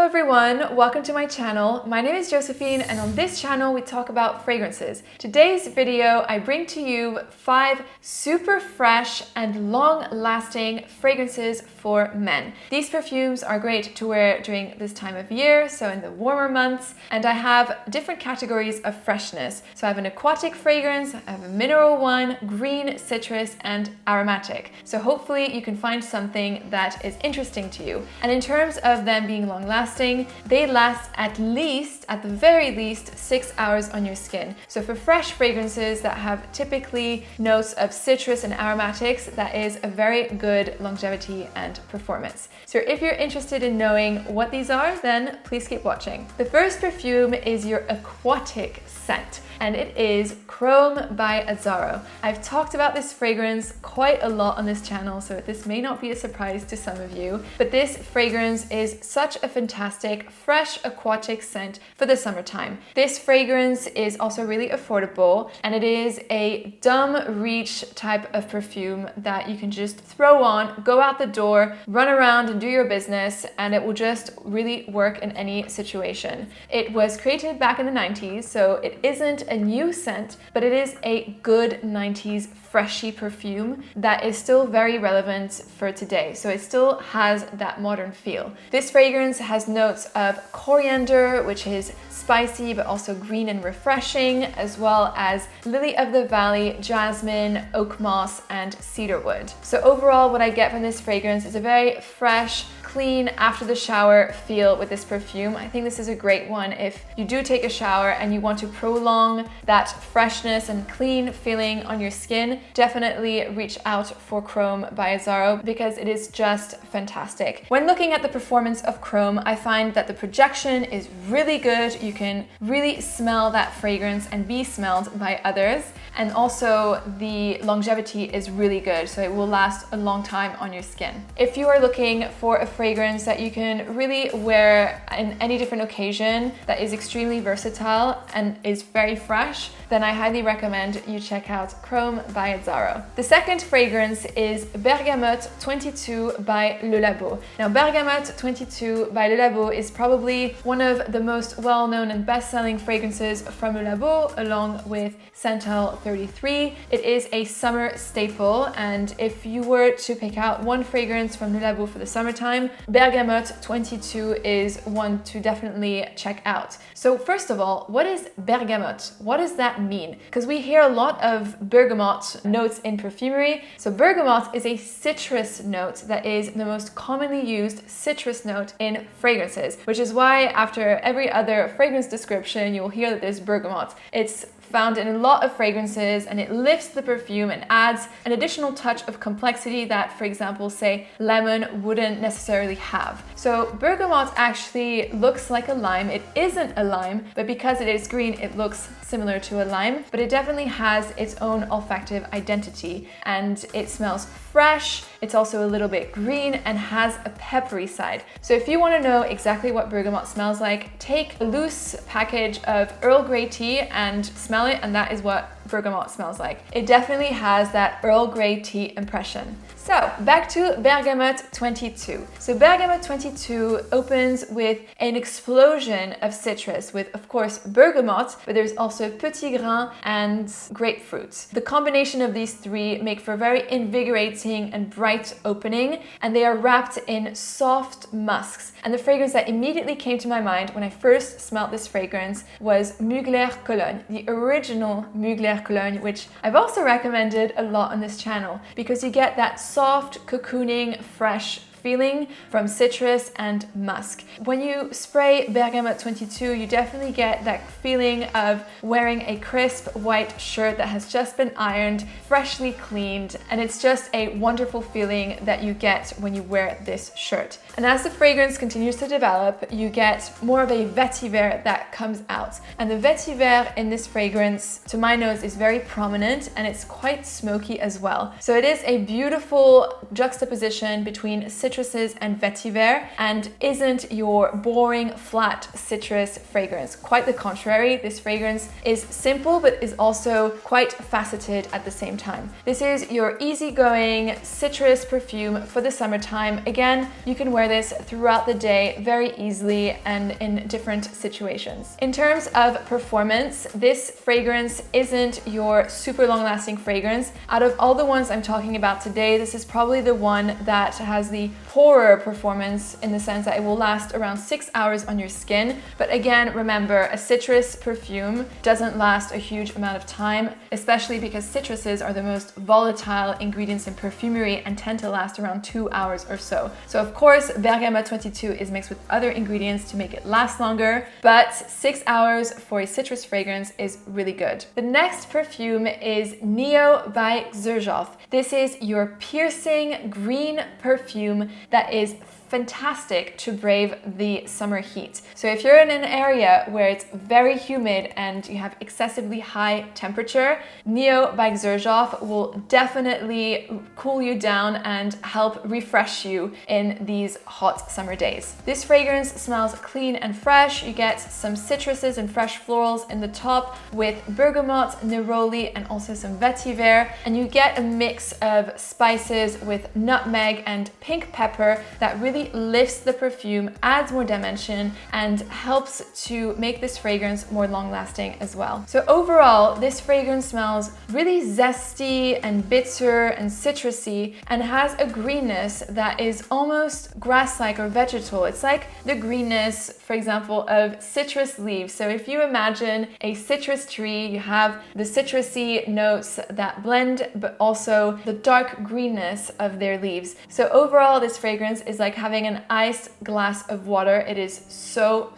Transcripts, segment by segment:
everyone, welcome to my channel. My name is Josephine and on this channel we talk about fragrances. Today's video I bring to you 5 super fresh and long-lasting fragrances for men. These perfumes are great to wear during this time of year, so in the warmer months, and I have different categories of freshness. So I have an aquatic fragrance, I have a mineral one, green, citrus, and aromatic. So hopefully you can find something that is interesting to you. And in terms of them being long-lasting, they last at the very least 6 hours on your skin. So for fresh fragrances that have typically notes of citrus and aromatics, that is a very good longevity and performance. So if you're interested in knowing what these are, then please keep watching. The first perfume is your aquatic scent, and it is Chrome by Azzaro. I've talked about this fragrance quite a lot on this channel, so this may not be a surprise to some of you, but this fragrance is such a fantastic, fresh aquatic scent for the summertime. This fragrance is also really affordable, and it is a dumb reach type of perfume that you can just throw on, go out the door, run around and do your business, and it will just really work in any situation. It was created back in the 90s, so it isn't a new scent, but it is a good 90s freshy perfume that is still very relevant for today. So it still has that modern feel. This fragrance has notes of coriander, which is spicy but also green and refreshing, as well as lily of the valley, jasmine, oak moss, and cedarwood. So overall, what I get from this fragrance is a very fresh, clean, after the shower feel with this perfume. I think this is a great one if you do take a shower and you want to prolong that freshness and clean feeling on your skin. Definitely reach out for Chrome by Azzaro because it is just fantastic. When looking at the performance of Chrome, I find that the projection is really good. You can really smell that fragrance and be smelled by others. And also the longevity is really good, so it will last a long time on your skin. If you are looking for a fragrance that you can really wear in any different occasion, that is extremely versatile and is very fresh, then I highly recommend you check out Chrome by Azzaro. The second fragrance is Bergamot 22 by Le Labo. Now Bergamot 22 by Le Labo is probably one of the most well-known and best-selling fragrances from Le Labo, along with Santal 33. It is a summer staple, and if you were to pick out one fragrance from Le Labo for the summertime, Bergamot 22 is one to definitely check out. So first of all, what is bergamot? What does that mean? Because we hear a lot of bergamot notes in perfumery. So bergamot is a citrus note that is the most commonly used citrus note in fragrances, which is why after every other fragrance description, you will hear that there's bergamot. It's found in a lot of fragrances, and it lifts the perfume and adds an additional touch of complexity that, for example, say lemon wouldn't necessarily have. So bergamot actually looks like a lime. It isn't a lime, but because it is green, it looks similar to a lime, but it definitely has its own olfactive identity, and it smells fresh. It's also a little bit green and has a peppery side. So if you want to know exactly what bergamot smells like, take a loose package of Earl Grey tea and smell it, and that is what bergamot smells like. It definitely has that Earl Grey tea impression. So back to Bergamot 22. So Bergamot 22 opens with an explosion of citrus with, of course, bergamot, but there's also petit grain and grapefruit. The combination of these three make for a very invigorating and bright opening, and they are wrapped in soft musks. And the fragrance that immediately came to my mind when I first smelled this fragrance was Mugler Cologne, the original Mugler Cologne, which I've also recommended a lot on this channel because you get that soft, cocooning, fresh feeling from citrus and musk. When you spray Bergamot 22, you definitely get that feeling of wearing a crisp white shirt that has just been ironed, freshly cleaned, and it's just a wonderful feeling that you get when you wear this shirt. And as the fragrance continues to develop, you get more of a vetiver that comes out. And the vetiver in this fragrance, to my nose, is very prominent, and it's quite smoky as well. So it is a beautiful juxtaposition between citrus citruses and vetiver and isn't your boring, flat citrus fragrance. Quite the contrary, this fragrance is simple but is also quite faceted at the same time. This is your easygoing citrus perfume for the summertime. Again, you can wear this throughout the day very easily and in different situations. In terms of performance, this fragrance isn't your super long-lasting fragrance. Out of all the ones I'm talking about today, this is probably the one that has the poorer performance in the sense that it will last around 6 hours on your skin. But again, remember, a citrus perfume doesn't last a huge amount of time, especially because citruses are the most volatile ingredients in perfumery and tend to last around 2 hours or so. So of course, Bergamot 22 is mixed with other ingredients to make it last longer, but 6 hours for a citrus fragrance is really good. The next perfume is Neo by Xerjoff. This is your piercing green perfume that is fantastic to brave the summer heat. So if you're in an area where it's very humid and you have excessively high temperature, Neo by Xerjoff will definitely cool you down and help refresh you in these hot summer days. This fragrance smells clean and fresh. You get some citruses and fresh florals in the top with bergamot, neroli, and also some vetiver, and you get a mix of spices with nutmeg and pink pepper that really lifts the perfume, adds more dimension, and helps to make this fragrance more long-lasting as well. So overall, this fragrance smells really zesty and bitter and citrusy and has a greenness that is almost grass-like or vegetal. It's like the greenness, for example, of citrus leaves. So if you imagine a citrus tree, you have the citrusy notes that blend, but also the dark greenness of their leaves. So overall, this fragrance is like having an iced glass of water. It is so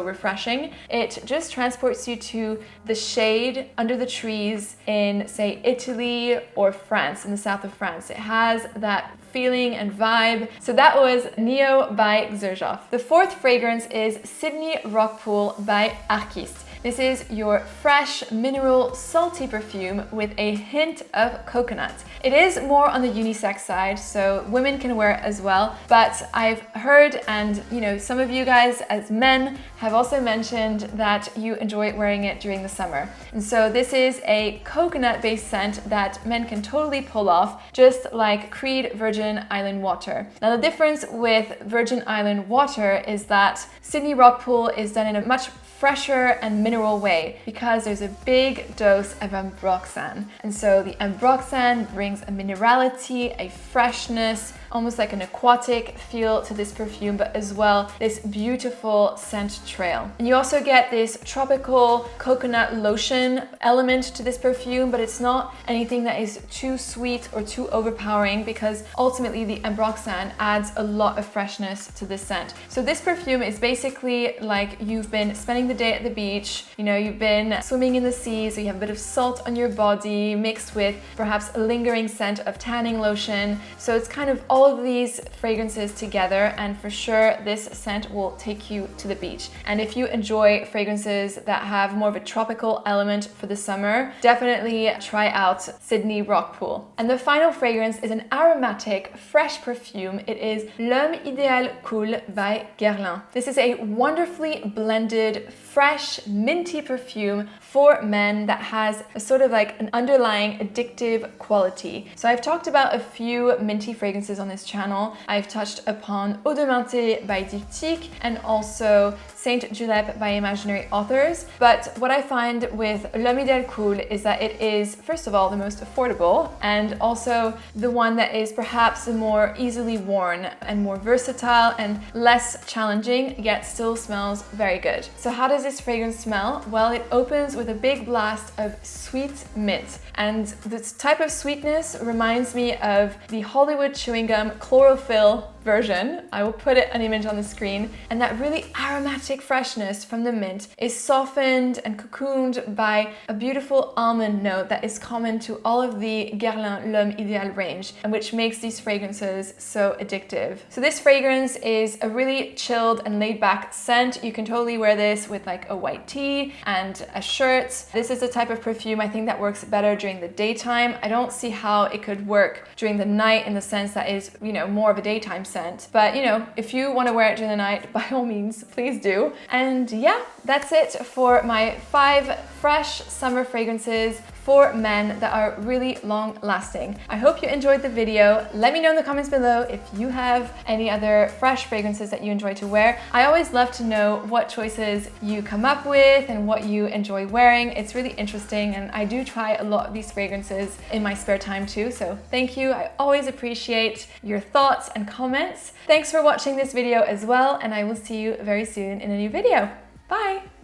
refreshing. It just transports you to the shade under the trees in, say, Italy or France, in the south of France. It has that feeling and vibe. So that was Neo by Xerjoff. The fourth fragrance is Sydney Rockpool by Akis. This is your fresh, mineral, salty perfume with a hint of coconut. It is more on the unisex side, so women can wear it as well, but I've heard, and some of you guys as men have also mentioned that you enjoy wearing it during the summer. And so this is a coconut-based scent that men can totally pull off, just like Creed Virgin Island Water. Now the difference with Virgin Island Water is that Sydney Rockpool is done in a much fresher and mineral way because there's a big dose of ambroxan. And so the ambroxan brings a minerality, a freshness, almost like an aquatic feel to this perfume, but as well this beautiful scent trail. And you also get this tropical coconut lotion element to this perfume, but it's not anything that is too sweet or too overpowering because ultimately the ambroxan adds a lot of freshness to this scent. So this perfume is basically like you've been spending the day at the beach, you've been swimming in the sea, so you have a bit of salt on your body mixed with perhaps a lingering scent of tanning lotion. So it's kind of all of these fragrances together, and for sure this scent will take you to the beach. And if you enjoy fragrances that have more of a tropical element for the summer, definitely try out Sydney Rockpool. And the final fragrance is an aromatic, fresh perfume. It is L'Homme Idéal Cool by Guerlain. This is a wonderfully blended, fresh, minty perfume for men that has a sort of like an underlying addictive quality. So I've talked about a few minty fragrances on this channel. I've touched upon Eau de Menthe by Diptyque and also Saint Julep by Imaginary Authors. But what I find with L'Homme Idéal Cool is that it is, first of all, the most affordable and also the one that is perhaps the more easily worn and more versatile and less challenging, yet still smells very good. So how does this fragrance smell? Well, it opens with a big blast of sweet mint. And this type of sweetness reminds me of the Hollywood chewing gum chlorophyll version. I will put an image on the screen. And that really aromatic freshness from the mint is softened and cocooned by a beautiful almond note that is common to all of the Guerlain L'Homme Idéal range, and which makes these fragrances so addictive. So this fragrance is a really chilled and laid back scent. You can totally wear this with like a white tee and a shirt. This is the type of perfume I think that works better during the daytime. I don't see how it could work during the night in the sense that it's is, you know, more of a daytime scent. But, you know, if you want to wear it during the night, by all means, please do. And yeah, that's it for my 5 fresh summer fragrances for men that are really long lasting. I hope you enjoyed the video. Let me know in the comments below if you have any other fresh fragrances that you enjoy to wear. I always love to know what choices you come up with and what you enjoy wearing. It's really interesting, and I do try a lot of these fragrances in my spare time too, so thank you. I always appreciate your thoughts and comments. Thanks for watching this video as well, and I will see you very soon in a new video. Bye!